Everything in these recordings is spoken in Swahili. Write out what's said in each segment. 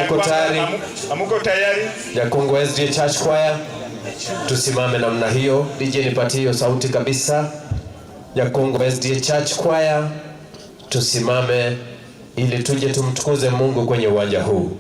Tuko tayari. Amuko tayari? Nyakungu SDA Church Choir. Tusimame namna hiyo. DJ nipatie hiyo sauti kabisa. Nyakungu SDA Church Choir. Tusimame ili tuje tumtukuze Mungu kwenye uwanja huu.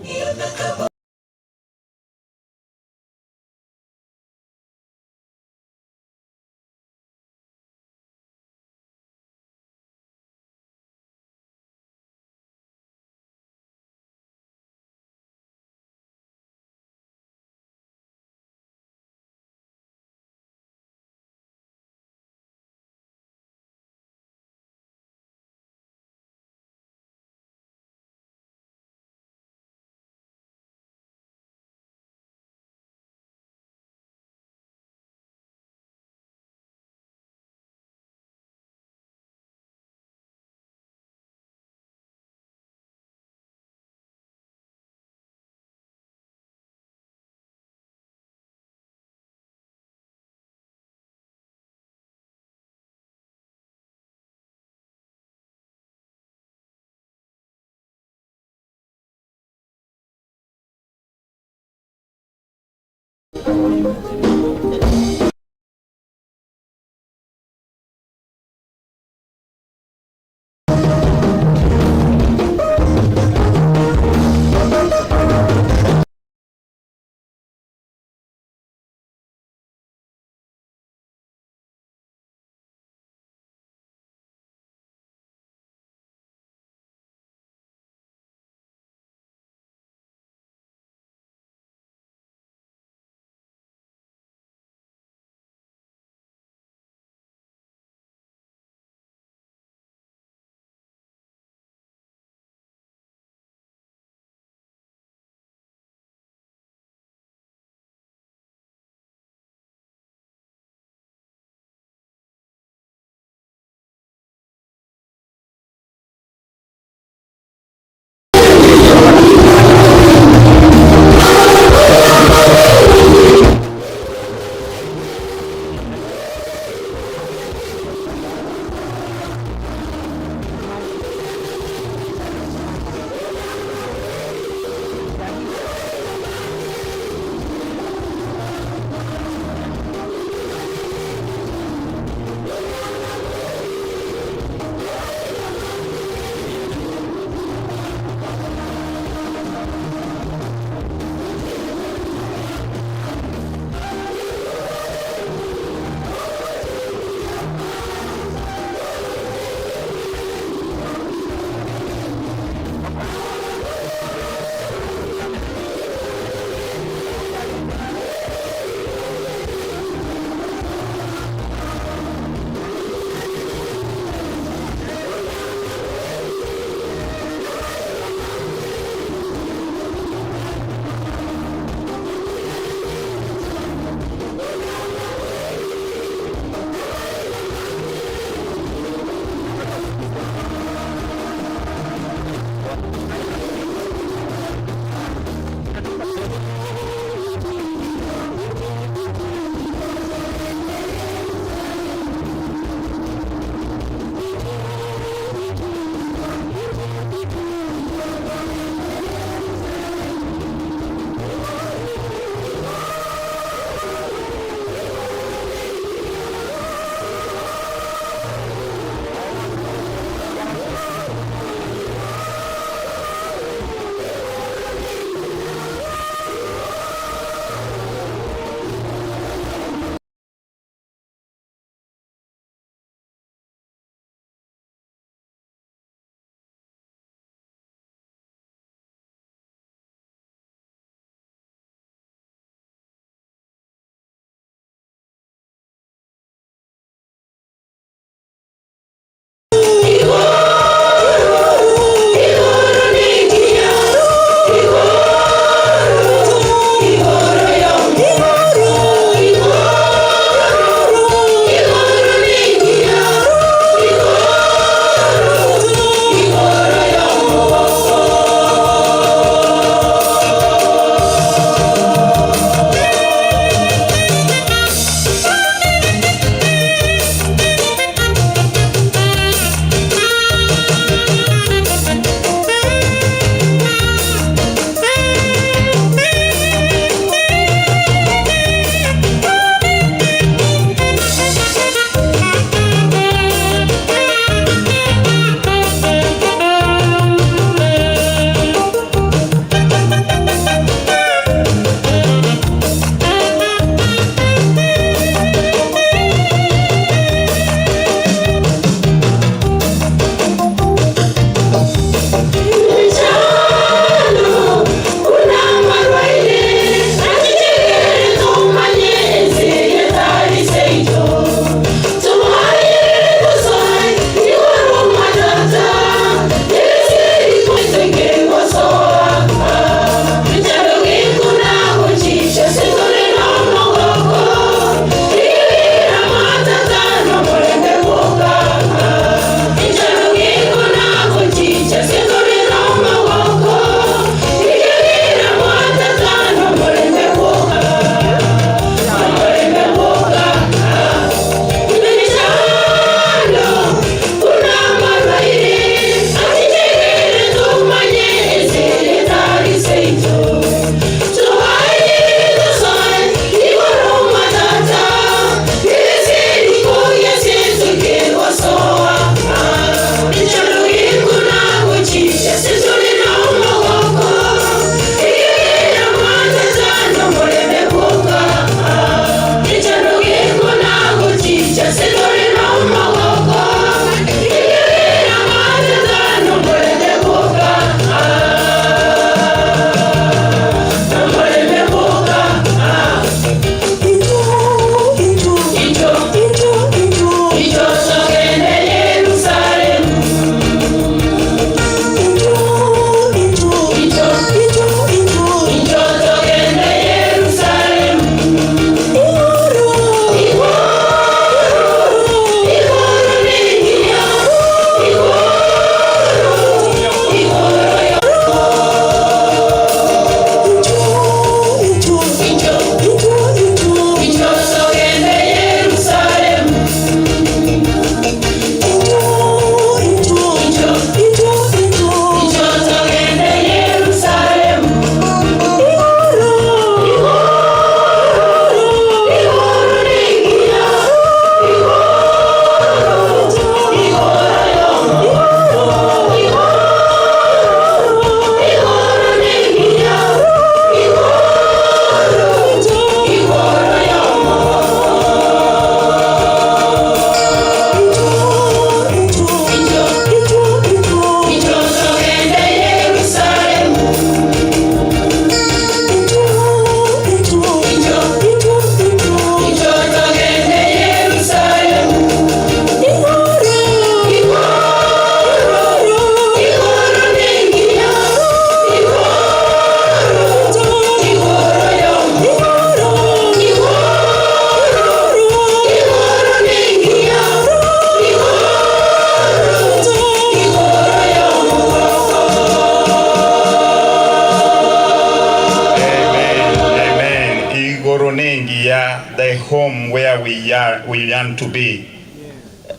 ya the home where we yearn to be.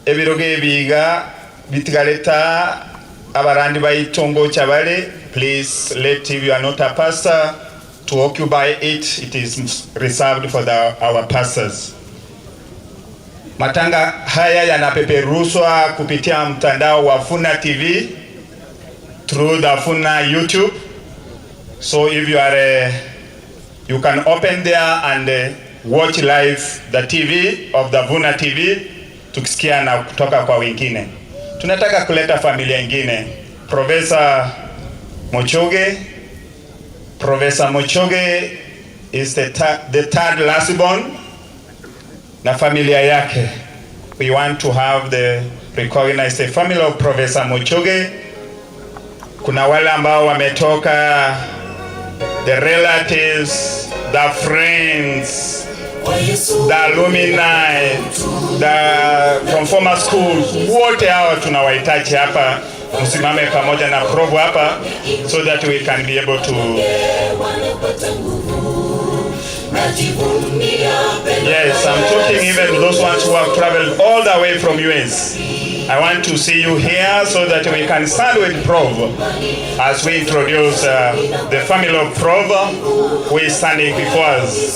Ebiroge biga bitigaleta abarandi baitongo chabale. Please let, if you are not a pastor, to occupy it. It is reserved for our pastors. Matanga haya yanapeperushwa kupitia mtandao wa Funa TV through the Funa YouTube. So if you are you can open there and watch live the TV of the Funa TV, tukisikia na kutoka kwa wengine. Tunataka kuleta familia nyingine. Professor Mochoge is the third last born na familia yake. We want to have recognize the family of Professor Mochoge. Kuna wale ambao wametoka, the relatives, the friends, the alumni, from former schools, wote hao tunawahitaji hapa. Msimame pamoja na provo hapa so that we can be able to. Yes, I'm talking even to those ones who have traveled all the way from US. I want to see you here so that we can stand with Prov as we introduce the family of Prov who is standing before us.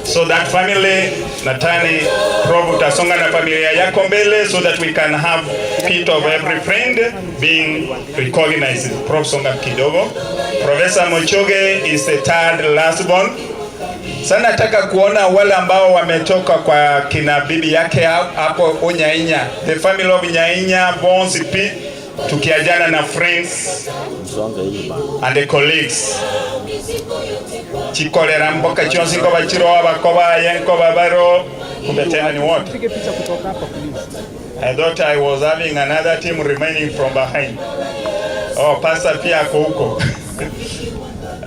So that family, Natani, Prov utasonga na familia yako mbele so that we can have feet of every friend being recognized. Prov songa kidogo. Professor Mochoge is the third last born. Sana nataka kuona wale ambao wametoka kwa kina bibi yake hapo Unyainya, the family of Nyainya, Bones P, tukiajana na friends and the colleagues. Chikolera mboka chionsi kwa bachiro abakoba yenko babaro kumbetena ni wote. I thought I was having another team remaining from behind. Oh, Pastor pia ako huko.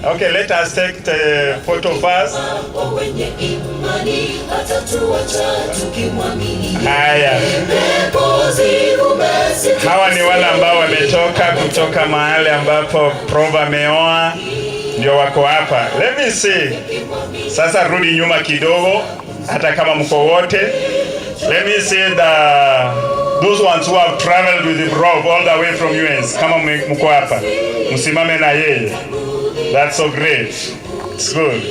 Okay, let us take the photo first. Haya. Hawa ni wale ambao wametoka kutoka mahali ambapo Prova ameoa, ndio wako hapa. Let me see. Sasa rudi nyuma kidogo hata kama mko wote. Let me see those ones who have traveled with the Prova all the way from US. Kama mko hapa, msimame na yeye. That's so great. It's good.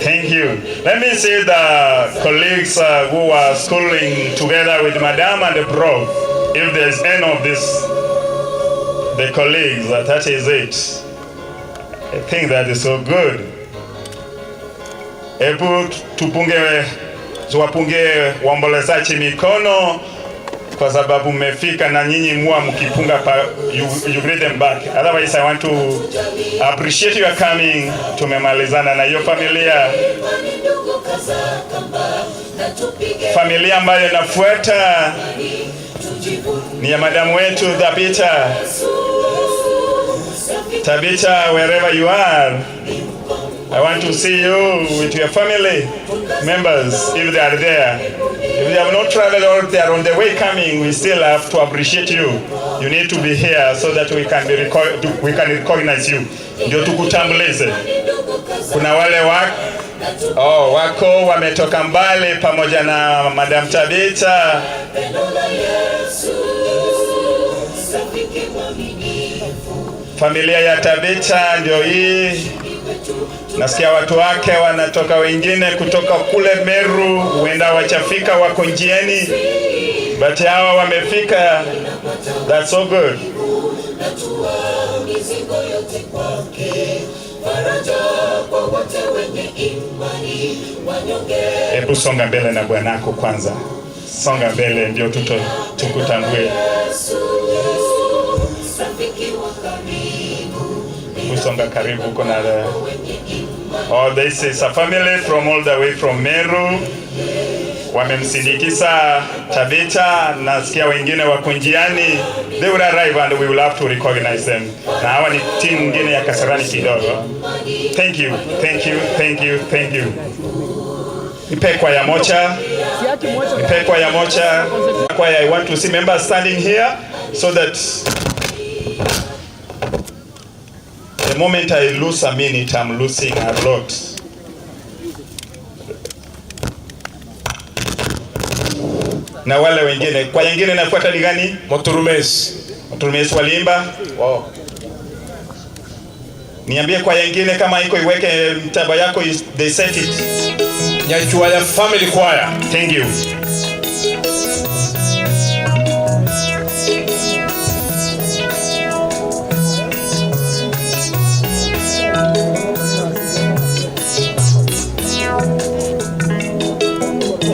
Thank you. Let me see the colleagues who are schooling together with Madame and the Prof. If there's any of this, the colleagues, that is it. I think that is so good. Ebu tuwapunge waombolezaji mikono kwa sababu mmefika na nyinyi mua mkipunga you greet them back. Otherwise I want to appreciate your coming. Tumemalizana na hiyo familia. Familia ambayo inafuata ni ya madamu wetu Tabitha. Tabitha, wherever you are, I want to see you with your family members if they are there. If they have not traveled or they are on the way coming, we still have to appreciate you. You need to be here so that we can recognize you. Ndio tukutambulize. Kuna wale wako wametoka mbali pamoja na Madam Tabitha. Familia ya Tabitha ndio hii. Nasikia watu wake wanatoka wengine kutoka kule Meru, huenda wachafika wako njiani. But hawa wamefika. That's so good. Hebu songa mbele na bwanako kwanza. Songa mbele ndio tukutambue. Usonga karibu kuna oh, this is a family from all the way from Meru. Wamemsindikiza Tabitha, nasikia wengine wako njiani. They will arrive and we will have to recognize them. Na hawa ni timu nyingine ya Kasarani kidogo. Thank you, thank you, thank you, thank you. Ipekwa ya mocha. Ipekwa ya mocha. I want to see members standing here so that the moment I lose a minute, I'm losing a lot. na wale wengine. Kwa nyingine nafuata ni gani? Moturumesi. Moturumesi waliimba. Wow. Niambie kwa nyingine kama iko, iweke mtaba yako, they set it. Nyachuaya Family Choir. Thank you.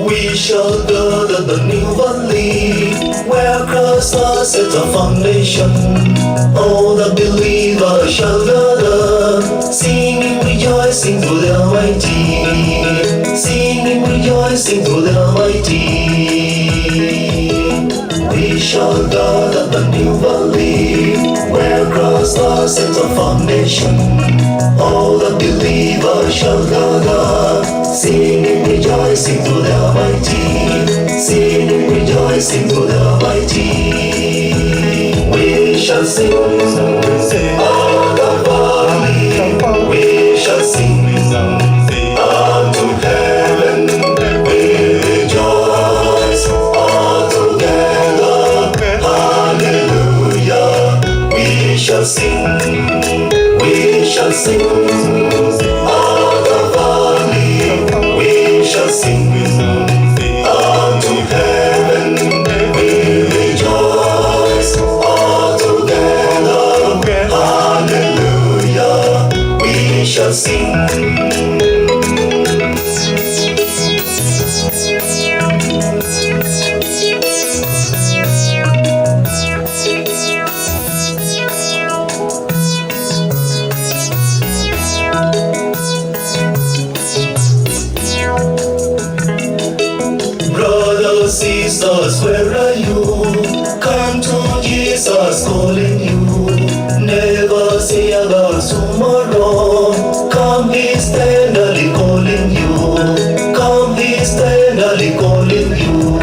We shall gather the new valley, where Christ has set a foundation. All the believers shall gather, singing, rejoicing to the Almighty, singing, rejoicing to the Almighty. We shall gather the new valley, where Christ has set a foundation. All the believers shall gather, singing, rejoicing to the Almighty, singing, rejoicing to the Almighty. We shall sing on the valley, we shall sing unto heaven, we rejoice all together, hallelujah. We shall sing on the valley, we shall sing unto heaven, we rejoice all together, hallelujah. We shall sing. Jesus, where are you? Come to Jesus calling you. Never say about tomorrow. Come, he's tenderly calling you. Come, he's tenderly calling you.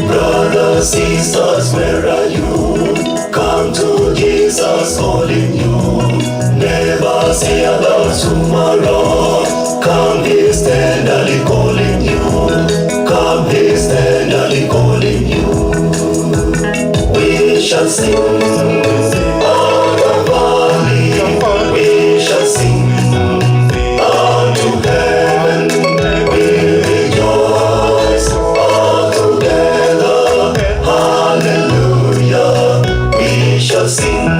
Brothers, sisters, where are you? Come to Jesus calling you. Never say about tomorrow. Come, he's tenderly calling you. Come, he's tenderly calling you. We shall sing on the valley, we shall sing unto heaven, we rejoice all together, hallelujah. We shall sing on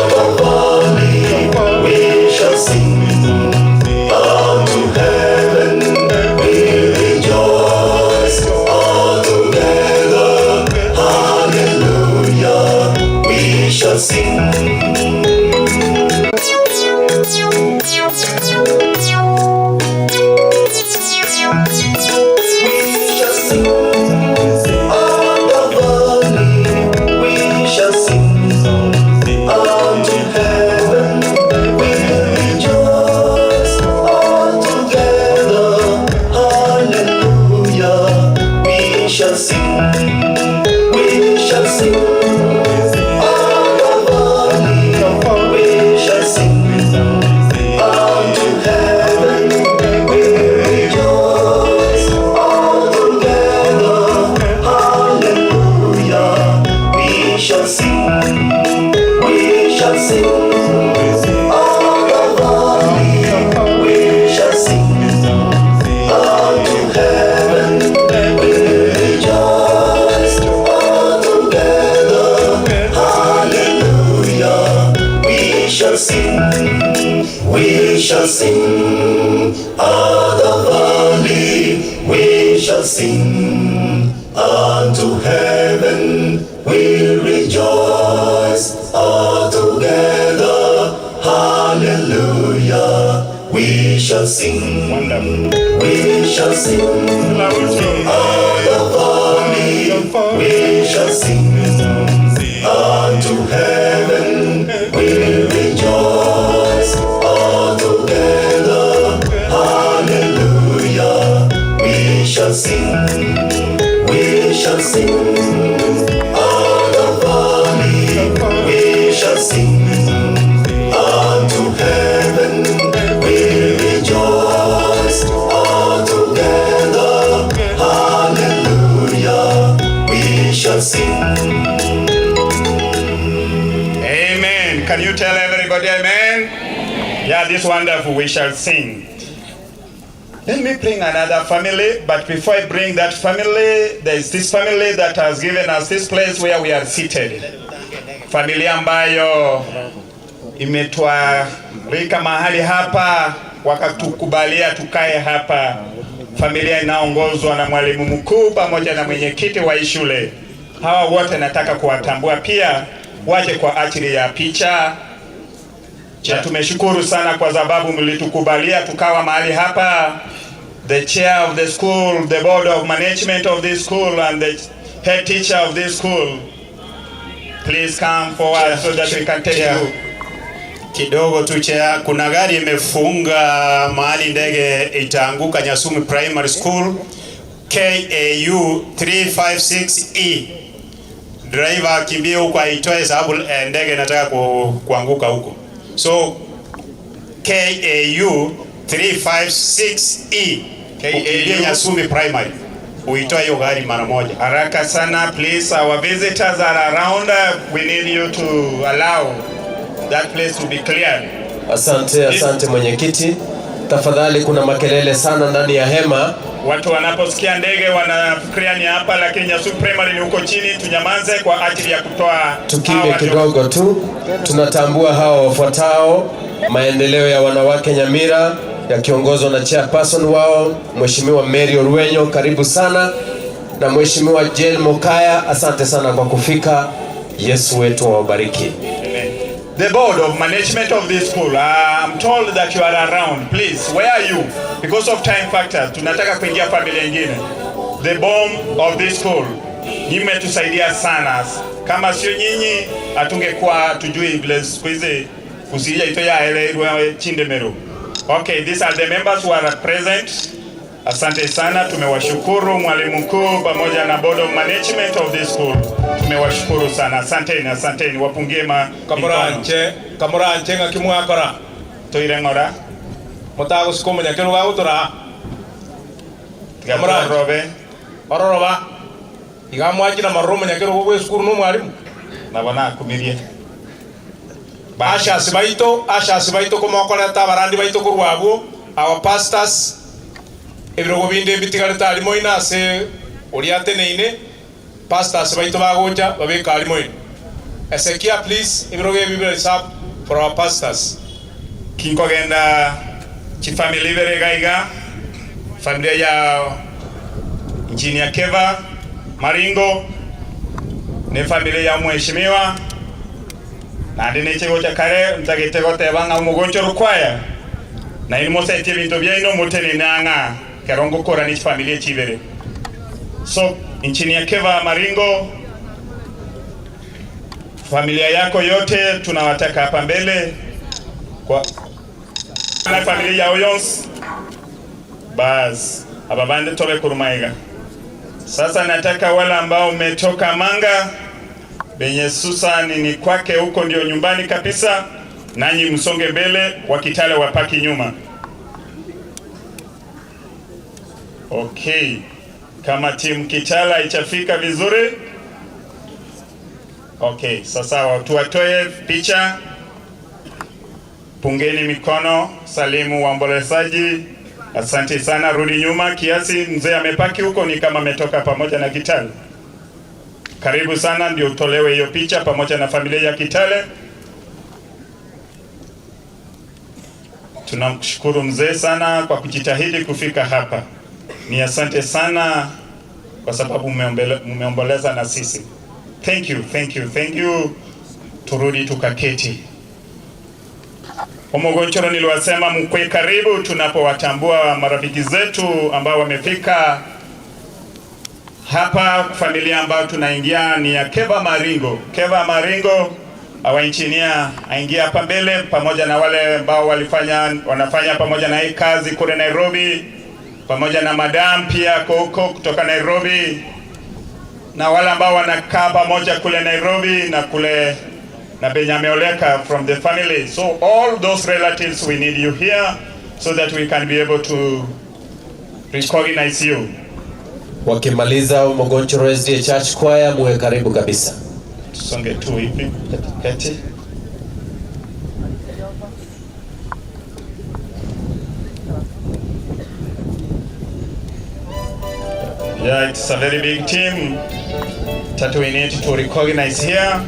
the valley, we shall sing unto heaven, we rejoice all together, hallelujah. We shall sing. We shall sing on the valley, we shall sing unto heaven, we rejoice all together, hallelujah. We shall sing, we shall sing on the valley, we shall sing unto heaven, we rejoice all together, hallelujah. We shall sing on the valley, we shall sing unto heaven, we rejoice you tell everybody amen? Yeah, this wonderful, we shall sing. Let me bring another family, but before I bring that family, there is this family that has given us this place where we are seated. Familia ambayo imetualika mahali hapa, wakatukubalia tukae hapa. Familia inaongozwa na mwalimu mkuu pamoja na mwenyekiti wa shule. Hawa wote nataka kuwatambua pia, waje kwa ajili ya picha. Na tumeshukuru sana kwa sababu mlitukubalia tukawa mahali hapa. The chair of the school, the board of management of this school, and the head teacher of this school, please come forward so that we can take you. Kidogo tu chair, kuna gari imefunga mahali ndege itaanguka Nyasume Primary School KAU 356E. Driver akimbia huko aitoe sababu ndege inataka kuanguka huko. So KAU 356E KAU Nyasume Primary. Uitoe hiyo gari mara moja. Haraka sana please, our visitors are around. We need you to allow that place to be cleared. Asante mwenyekiti. Tafadhali, kuna makelele sana ndani ya hema. Watu wanaposikia ndege wanafikiria ni hapa, lakini Nyasume Primary ni huko chini. Tunyamaze kwa ajili ya kutoa. Tukime kidogo tu. Tunatambua hawa wafuatao: maendeleo ya wanawake Nyamira yakiongozwa na chairperson wao Mheshimiwa Mary Orwenyo, karibu sana, na Mheshimiwa Jane Mokaya, asante sana kwa kufika. Yesu wetu awabariki. The board of management of this school, I'm told that you are around. Please, where are you? Because of time factor, tunataka kuingia familia nyingine. The board of this school, nyinyi mmetusaidia sana. Kama sio nyinyi, hatungekuwa tujui vile siku hizi kusija itoya ile Chindemero. Okay, these are the members who are present. Asante sana, tumewashukuru mwalimu mkuu pamoja na board of management of this school. Tumewashukuru sana. Asanteni, wapungie Kamuranche ngakimwakora toirengora mutago sikomo nyakero gagutora Kamuranche ororoba igamwakira maromo nyakero gwe skuru no mwalimu nabona kumirie Asha sibaito komokora tabarandi baito kurwabo our pastors ebirogo binde bitigareta alimo ina se oriateneine pastors baito bagocha babeka alimo ina Ezekiel, please ebirogo ebibe reserve for our pastors. Kinko genda chifamily beregaiga familia ya Engineer Keva Maringo ne familia ya mheshimiwa na ndine chego cha kare mtagitego tebanga umugoncho rukwaya na ilimo sete bintu byaino mutene nanga karongo kora ni familia chibere. So Engineer Keva Maringo, familia yako yote tunawataka hapa mbele kwa na familia ya Oyons bas ababande tobe kurumaiga. Sasa nataka wale ambao umetoka Manga benye Susani ni kwake huko ndio nyumbani kabisa, nanyi msonge mbele, wa Kitale wapaki nyuma. Okay, kama timu Kitale haichafika vizuri. Okay, sasa watu watoe picha. Pungeni mikono, salimu waombolezaji. Asante sana, rudi nyuma kiasi, mzee amepaki huko ni kama ametoka pamoja na Kitale. Karibu sana ndio utolewe hiyo picha pamoja na familia ya Kitale. Tunamshukuru mzee sana kwa kujitahidi kufika hapa. Ni asante sana kwa sababu mmeomboleza na sisi. Thank you. Turudi tukaketi. Omogonchoro niliwasema mkwe karibu tunapowatambua marafiki zetu ambao wamefika hapa. Familia ambayo tunaingia ni ya Keva Maringo, our engineer aingia hapa mbele pamoja na wale ambao wanafanya pamoja na hii kazi kule Nairobi, pamoja na madam pia huko kutoka Nairobi, na wale ambao wanakaa pamoja kule Nairobi na kule na Benjamin Oleka from the family. So all those relatives, we need you here so that we can be able to recognize you. Wakimaliza Mogonchoro SDA Church Choir muwe karibu kabisa. Songe tu hivi kati. Yeah, it's a very big team that we need to recognize here.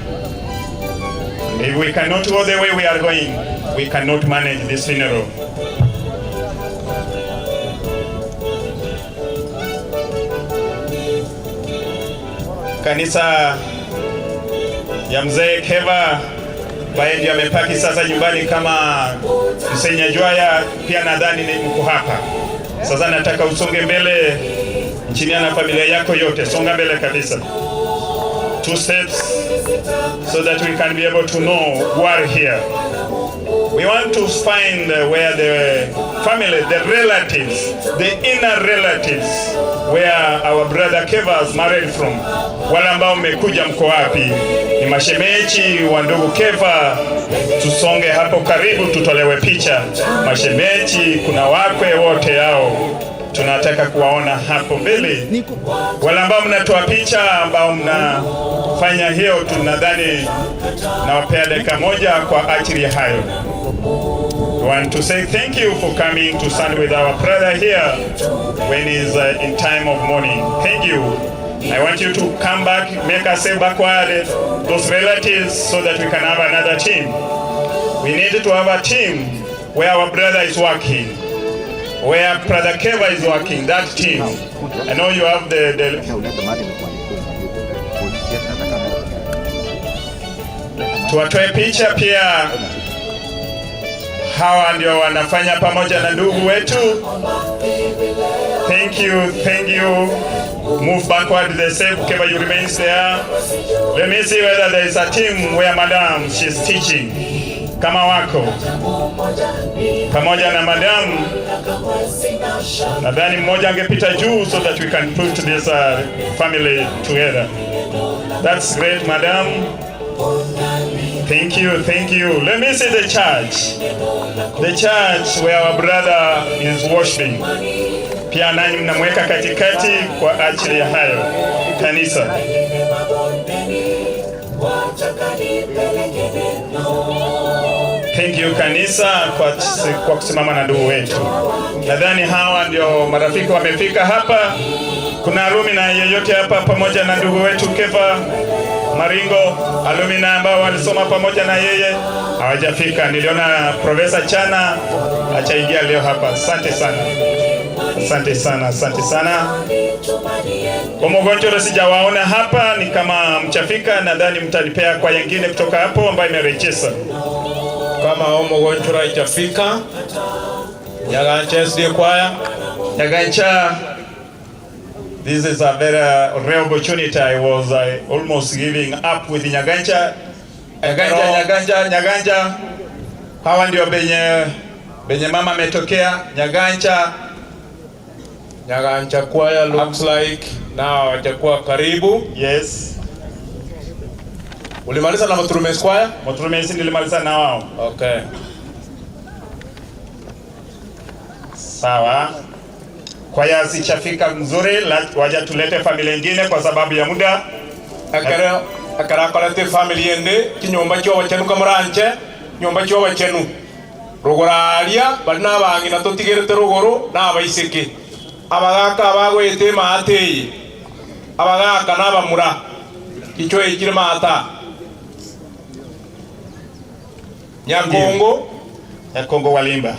If we cannot go the way we are going, we cannot manage this funeral. Kanisa ya mzee Keva baye ndiye amepaki sasa nyumbani kama Msenya Jwaya, pia nadhani ni mko hapa. Sasa nataka usonge mbele chini na familia yako yote, songa mbele kabisa. 2 steps so that we can be able to know who are here. We want to find where the family, the relatives, the inner relatives, where our brother Keva is married from. Wale ambao mmekuja mko wapi? Ni mashemeji wa ndugu Keva. Tusonge hapo karibu tutolewe picha. Mashemeji, kuna wakwe wote hao. Tunataka kuwaona hapo mbele. Wale ambao mnatoa picha, ambao mnafanya hiyo, tunadhani nawapea dakika moja kwa ajili ya hayo. I want to say thank you for coming to stand with our brother here when he's in time of mourning. Thank you. I want you to come back, make us say backward those relatives so that we can have another team. We need to have a team where our brother is working, where brother Keva is working, that team. I know you have the tuwatoe picha pia. Hawa ndio wanafanya pamoja na ndugu wetu. Thank you, thank you. Move backward the same, Keva, you remain there. Let me see whether there is a team where madam she's teaching. Kama wako pamoja na madam, nadhani mmoja angepita juu so that we can put this family together. That's great, madam. Thank you, thank you. Let me see the church. The church where our brother is worshiping. Pia nani mnamweka katikati kwa ajili ya hayo. Kanisa. Thank you kanisa kwa kusimama na ndugu wetu. Nadhani hawa ndio marafiki wamefika hapa. Kuna alumni yeyote hapa pamoja na ndugu wetu Keva Maringo, alumni ambao walisoma pamoja na yeye hawajafika. Niliona Profesa Chana achaingia leo hapa. Asante sana. Asante sana, asante sana. Kwa mgonjwa sijawaona hapa, ni kama mchafika, nadhani mtanipea kwa yengine kutoka hapo ambayo imerejesa. Kama mgonjwa haijafika, Nyagancha SD Choir. Nyagancha, this is a very rare opportunity. I was almost giving up with Nyagancha. Nyagancha. Hawa ndio benye mama ametokea. Nyagancha Choir looks like now watakuwa karibu. Yes. Ulimaliza na Maturumes Choir? Maturumes nilimaliza na wao. Okay. Sawa. Kwaya zichafika mzuri, waja tulete familia nyingine kwa sababu ya muda. Akara kolete familia ende kinyomba cyo bachenu kamuranche, nyomba cyo bachenu. Rogoralia bana bangi na totigerete rogoro na abaiseke. Abagaka abagwete maateye. Abagaka nabamura. Kicho ekire maata. Nyakongo Walimba.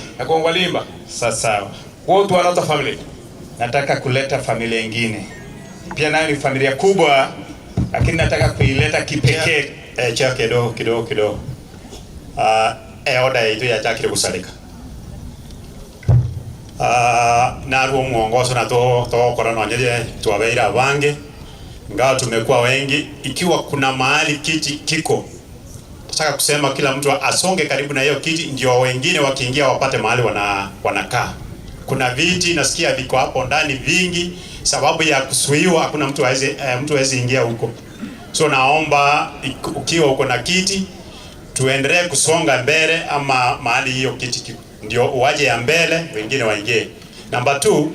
Sasa wote wanata family. Nataka kuleta familia nyingine. Pia nayo ni familia kubwa, lakini nataka kuileta kipekee. Cha kidogo. Oda yetu ya chakire kusalika. Na ruo mwongozo na to korona nyeje tuwabeira bange. Ngao tumekuwa wengi, ikiwa kuna mahali kiti kiko, nataka kusema kila mtu asonge karibu na hiyo kiti, ndio wengine wakiingia wapate mahali wanakaa. Kuna viti nasikia viko hapo ndani vingi, sababu ya kusuiwa hakuna mtu hawezi ingia huko. So naomba ukiwa uko na kiti tuendelee kusonga mbele, ama mahali hiyo kiti kiko ndio waje ya mbele, wengine waingie. Number 2,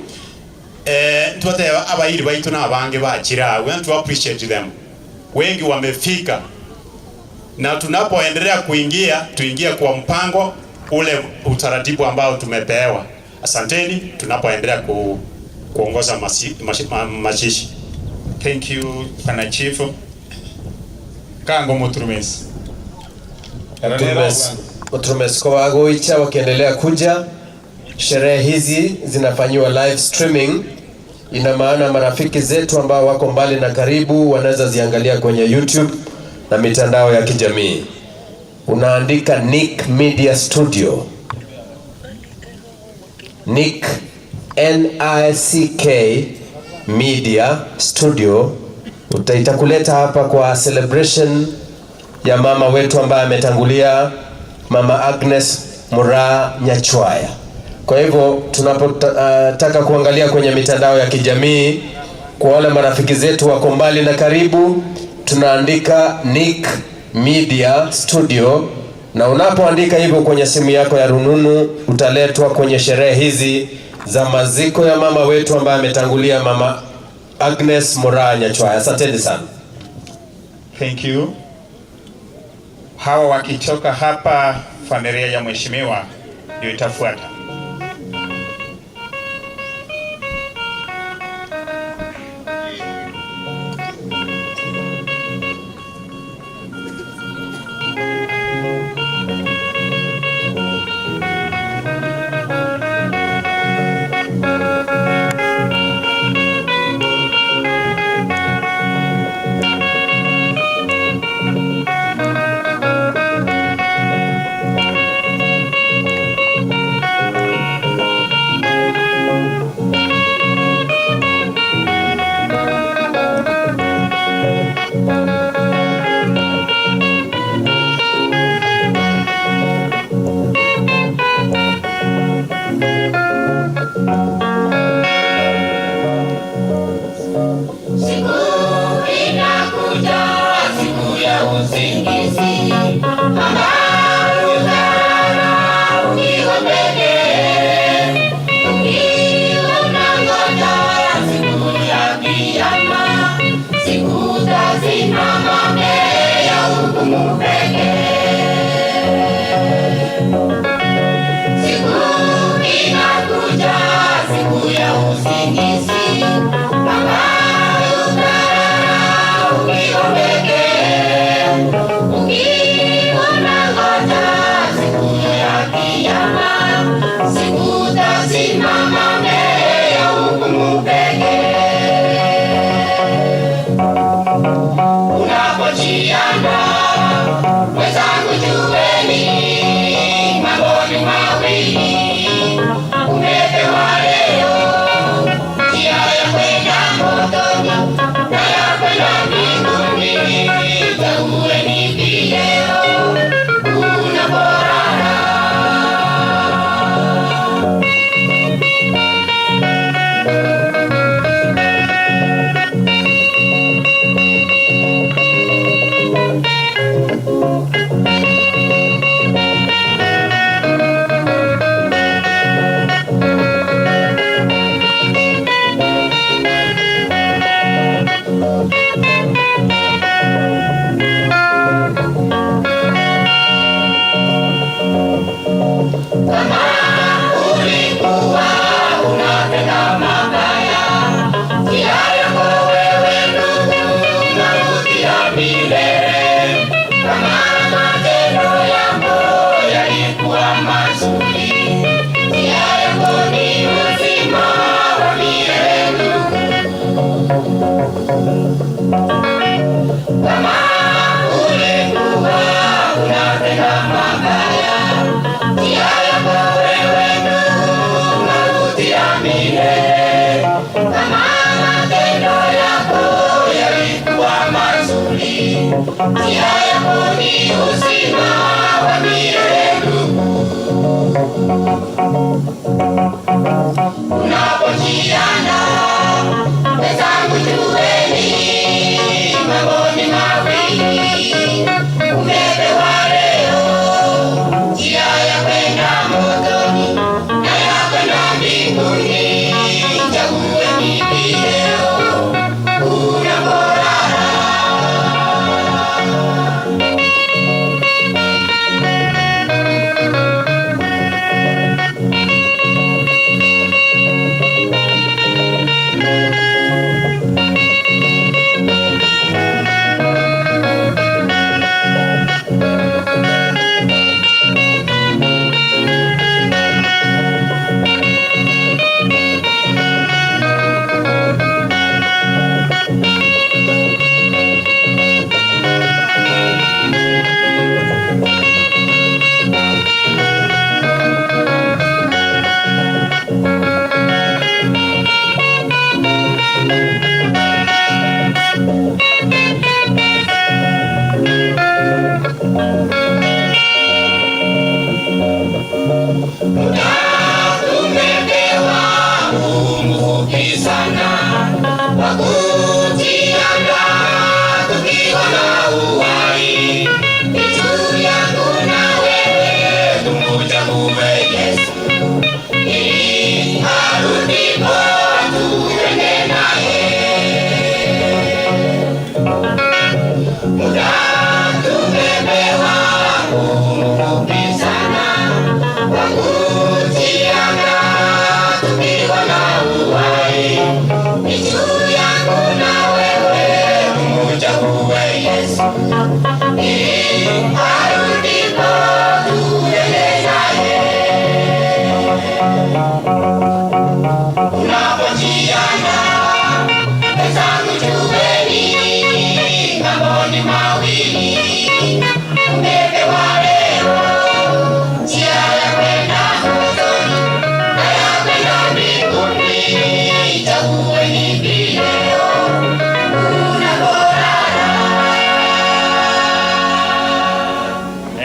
tuwate abairi baitu na abange bakira. We want to appreciate them. Wengi wamefika. Na tunapoendelea kuingia, tuingie kwa mpango ule utaratibu ambao tumepewa. Asanteni tunapoendelea kuongoza mazishi. Thank you, Pana Chief. Kango Muturumes. Muturumes kwa wagoicha wakiendelea kuja. Sherehe hizi zinafanyiwa live streaming. Ina maana marafiki zetu ambao wako mbali na karibu wanaweza ziangalia kwenye YouTube na mitandao ya kijamii. Unaandika Nick Media Studio. Nick N-I-C-K Media Studio. Itakuleta hapa kwa celebration ya mama wetu ambaye ametangulia, Mama Agnes Mura Nyachwaya. Kwa hivyo tunapotaka kuangalia kwenye mitandao ya kijamii kwa wale marafiki zetu wako mbali na karibu, tunaandika Nick Media Studio, na unapoandika hivyo kwenye simu yako ya rununu utaletwa kwenye sherehe hizi za maziko ya mama wetu ambaye ametangulia, Mama Agnes Mura Nyachwaya. Asanteni sana. Thank you. Hawa wakichoka hapa, familia ya mheshimiwa ndio itafuata.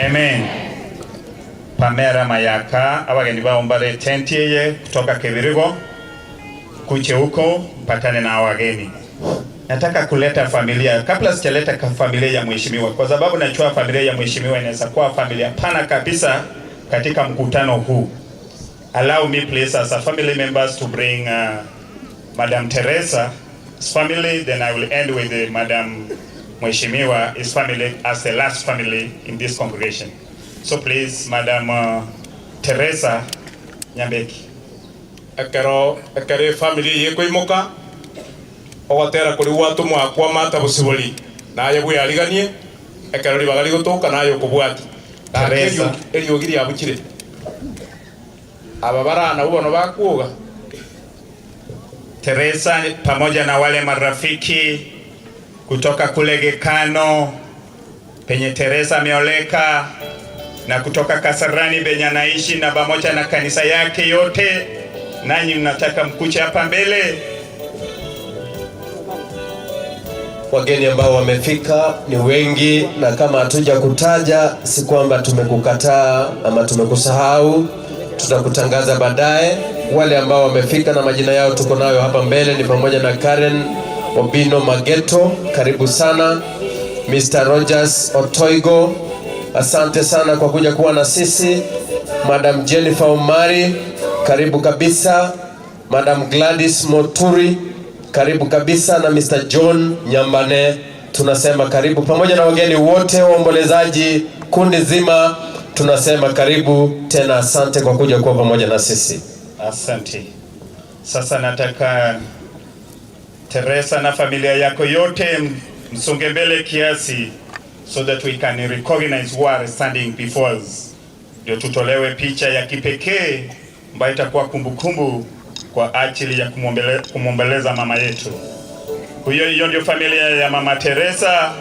Amen. Pamera Mayaka abageni baombare tenti yeye kutoka Kibirigo kuche huko mpatane na wageni. Nataka kuleta familia kabla sijaleta familia ya mheshimiwa, kwa sababu najua familia ya mheshimiwa inaweza kuwa familia pana kabisa katika mkutano huu. Allow me please as a family members to bring Madam Teresa's family, then I will end with Madam Mheshimiwa his family as the last family in this congregation. So please Madam Teresa Nyambeki. Ekere family yeko imoka ogotera kuri watu mwakwa mata busibuli naye bwe aliganie ekero libagali gotoka nayo kubwati Teresa eliogiri abukire ababara na ubono bakuoga. Teresa pamoja na wale marafiki kutoka kule Gekano penye Teresa ameoleka na kutoka Kasarani penye anaishi na pamoja na kanisa yake yote, nanyi mnataka mkuche hapa mbele. Wageni ambao wamefika ni wengi, na kama hatuja kutaja si kwamba tumekukataa ama tumekusahau, tutakutangaza baadaye. Wale ambao wamefika na majina yao tuko nayo hapa mbele ni pamoja na Karen Obino Mageto, karibu sana. Mr. Rogers Otoigo, asante sana kwa kuja kuwa na sisi. Madam Jennifer Omari, karibu kabisa. Madam Gladys Moturi, karibu kabisa, na Mr. John Nyambane, tunasema karibu, pamoja na wageni wote waombolezaji, kundi zima, tunasema karibu tena. Asante kwa kuja kuwa pamoja na sisi. Asante. Sasa nataka Teresa na familia yako yote msonge mbele kiasi so that we can recognize who are standing before us. Ndio tutolewe picha ya kipekee ambayo itakuwa kumbukumbu kwa ajili ya kumwombeleza mama yetu. Hiyo ndio familia ya Mama Teresa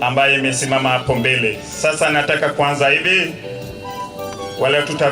ambaye imesimama hapo mbele. Sasa nataka kwanza hivi wale